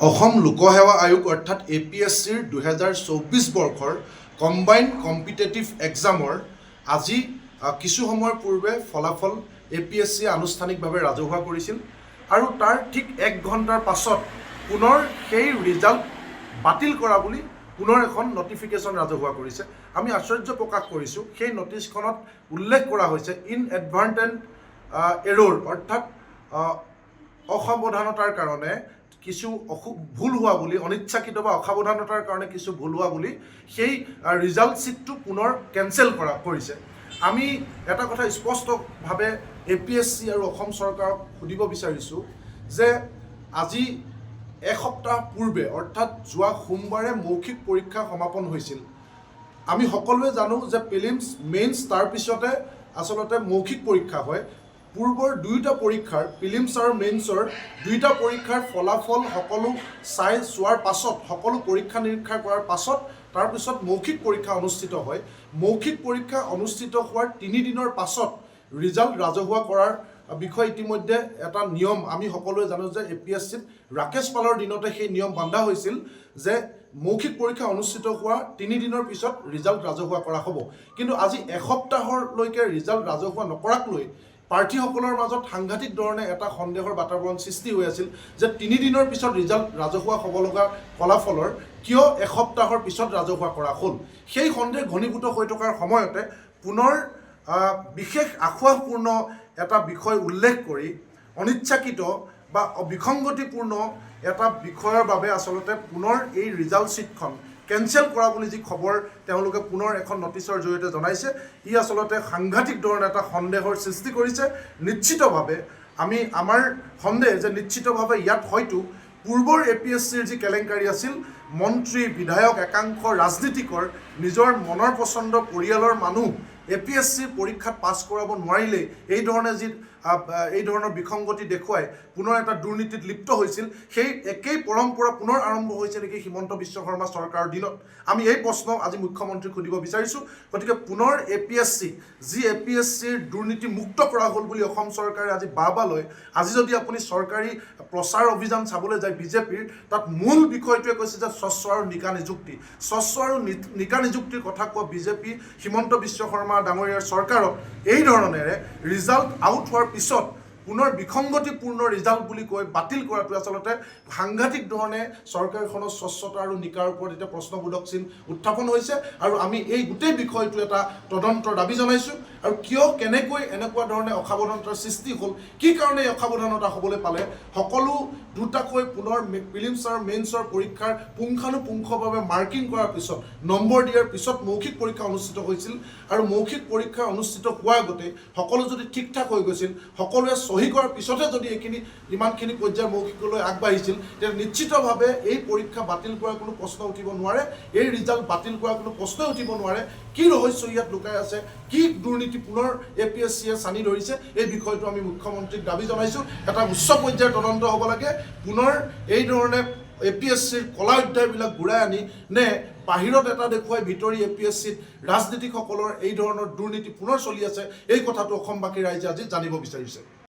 অসম লোকসেৱা আয়োগ অৰ্থাৎ APSCৰ 2024 বৰ্ষৰ কম্বাইণ্ড কম্পিটেটিভ এক্সামৰ আজি কিছু সময়ৰ পূৰ্বে ফলাফল APSC আনুষ্ঠানিকভাৱে ৰাজহুৱা কৰিছিল আৰু তাৰ ঠিক 1 ঘণ্টাৰ পাছত পুনৰ সেই ৰিজাল্ট বাতিল কৰা বুলি পুনৰ এখন নটিফিকেশ্যন ৰাজহুৱা কৰিছে। আমি আশ্চৰ্য প্ৰকাশ কৰিছোঁ। সেই নটিছখনত উল্লেখ কৰা হৈছে ইনএডভাৰ্টেণ্ট এৰৰ অৰ্থাৎ অসাৱধানতাৰ কাৰণে কিছু ভুল হোৱা বুলি, অনিচ্ছাকৃত বা অসাৱধানতাৰ কাৰণে কিছু ভুল হোৱা বুলি সেই ৰিজাল্ট শ্বীটটো পুনৰ কেঞ্চেল কৰিছে। আমি এটা কথা স্পষ্টভাৱে APSC আৰু অসম চৰকাৰক সুধিব বিচাৰিছোঁ যে আজি এসপ্তাহ পূৰ্বে অৰ্থাৎ যোৱা সোমবাৰে মৌখিক পৰীক্ষা সমাপন হৈছিল। আমি সকলোৱে জানো যে প্ৰিলিমছ মেইনছ তাৰ পিছতে আচলতে মৌখিক পৰীক্ষা হয়। পূৰ্বৰ দুয়োটা পৰীক্ষাৰ প্ৰিলিমছ আৰু মেইনছৰ দুয়োটা পৰীক্ষাৰ ফলাফল সকলো চোৱাৰ পাছত, সকলো পৰীক্ষা নিৰীক্ষা কৰাৰ পাছত তাৰপিছত মৌখিক পৰীক্ষা অনুষ্ঠিত হয়। মৌখিক পৰীক্ষা অনুষ্ঠিত হোৱাৰ 3 দিনৰ পাছত ৰিজাল্ট ৰাজহুৱা কৰাৰ বিষয়ে ইতিমধ্যে এটা নিয়ম আমি সকলোৱে জানো যে APSCত ৰাকেশ পালৰ দিনতে সেই নিয়ম বান্ধা হৈছিল যে মৌখিক পৰীক্ষা অনুষ্ঠিত হোৱা 3 দিনৰ পিছত ৰিজাল্ট ৰাজহুৱা কৰা হ'ব। কিন্তু আজি এসপ্তাহলৈকে ৰিজাল্ট ৰাজহুৱা নকৰাক লৈ প্ৰাৰ্থীসকলৰ মাজত সাংঘাতিক ধৰণে এটা সন্দেহৰ বাতাবৰণ সৃষ্টি হৈ আছিল যে 3 দিনৰ পিছত ৰিজাল্ট ৰাজহুৱা হ'ব লগা ফলাফলৰ কিয় এসপ্তাহৰ পিছত ৰাজহুৱা কৰা হ'ল। সেই সন্দেহ ঘনীভূত হৈ থকাৰ সময়তে পুনৰ বিশেষ আখুৱাপূৰ্ণ এটা বিষয় উল্লেখ কৰি অনিচ্ছাকৃত বা বিসংগতিপূৰ্ণ এটা বিষয়ৰ বাবে আচলতে পুনৰ এই ৰিজাল্ট শ্বীটখন কেঞ্চেল কৰা বুলি যি খবৰ তেওঁলোকে পুনৰ এখন নটিছৰ জৰিয়তে জনাইছে, ই আচলতে সাংঘাতিক ধৰণে এটা সন্দেহৰ সৃষ্টি কৰিছে। নিশ্চিতভাৱে আমাৰ সন্দেহ যে নিশ্চিতভাৱে ইয়াত হয়তো পূৰ্বৰ APSCৰ যি কেলেংকাৰী আছিল, মন্ত্ৰী বিধায়ক একাংশ ৰাজনীতিকৰ নিজৰ মনৰ পচন্দ পৰিয়ালৰ মানুহ APSCৰ পৰীক্ষাত পাছ কৰাব নোৱাৰিলে এই ধৰণৰ বিসংগতি দেখুৱাই পুনৰ এটা দুৰ্নীতিত লিপ্ত হৈছিল। সেই একেই পৰম্পৰা পুনৰ আৰম্ভ হৈছে নেকি হিমন্ত বিশ্ব শৰ্মা চৰকাৰৰ দিনত? আমি এই প্ৰশ্ন আজি মুখ্যমন্ত্ৰীক সুধিব বিচাৰিছোঁ। গতিকে পুনৰ APSCৰ দুৰ্নীতি মুক্ত কৰা হ'ল বুলি অসম চৰকাৰে আজি বাহ লয়। আজি যদি আপুনি চৰকাৰী প্ৰচাৰ অভিযান চাবলৈ যায় বিজেপিৰ, তাত মূল বিষয়টোৱে কৈছে যে স্বচ্ছ আৰু নিকা নিযুক্তি। স্বচ্ছ আৰু নিকা নিযুক্তিৰ কথা কোৱা বিজেপি হিমন্ত বিশ্ব শৰ্মা ডাঙৰীয়াৰ চৰকাৰক এই ধৰণেৰে ৰিজাল্ট আউট হোৱাৰ পিছত পুনৰ বিসংগতিপূৰ্ণ ৰিজাল্ট বুলি কৈ বাতিল কৰাটো আচলতে সাংঘাতিক ধৰণে চৰকাৰখনৰ স্বচ্ছতা আৰু নিকাৰ ওপৰত এতিয়া প্ৰশ্নবোধক চিন উত্থাপন হৈছে। আৰু আমি এই গোটেই বিষয়টো এটা তদন্তৰ দাবী জনাইছোঁ। আৰু কিয় কেনেকৈ এনেকুৱা ধৰণে অসাৱধানতাৰ সৃষ্টি হ'ল, কি কাৰণে এই অসাৱধানতা হ'বলৈ পালে, সকলো দুটাকৈ পুনৰ প্ৰিলিমছ আৰু মেইনছৰ পৰীক্ষাৰ পুংখানুপুংখভাৱে মাৰ্কিং কৰাৰ পিছত, নম্বৰ দিয়াৰ পিছত মৌখিক পৰীক্ষা অনুষ্ঠিত হৈছিল। আৰু মৌখিক পৰীক্ষা অনুষ্ঠিত হোৱাৰ আগতে সকলো যদি ঠিক ঠাক হৈ গৈছিল, সকলোৱে সহি কৰাৰ পিছতে যদি ইমানখিনি পৰ্যায়ৰ মৌখিকলৈ আগবাঢ়িছিল, তেতিয়া নিশ্চিতভাৱে এই পৰীক্ষা বাতিল কৰাৰ কোনো প্ৰশ্ন উঠিব নোৱাৰে, এই ৰিজাল্ট বাতিল কৰাৰ কোনো প্ৰশ্নই উঠিব নোৱাৰে। কি ৰহস্য ইয়াত লুকাই আছে, কি দুৰ্নীতি পুনৰ APSCয়ে চানি ধৰিছে, এই বিষয়টো আমি মুখ্যমন্ত্ৰীক দাবী জনাইছোঁ। এটা উচ্চ পৰ্যায়ৰ তদন্ত হ'ব লাগে। পুনৰ এই ধৰণে APSCৰ কলা অধ্যায়বিলাক ঘূৰাই আনি নে বাহিৰত এটা দেখুৱাই ভিতৰি APSCত ৰাজনীতিকসকলৰ এই ধৰণৰ দুৰ্নীতি পুনৰ চলি আছে, এই কথাটো অসমবাসী ৰাইজে আজি জানিব বিচাৰিছে।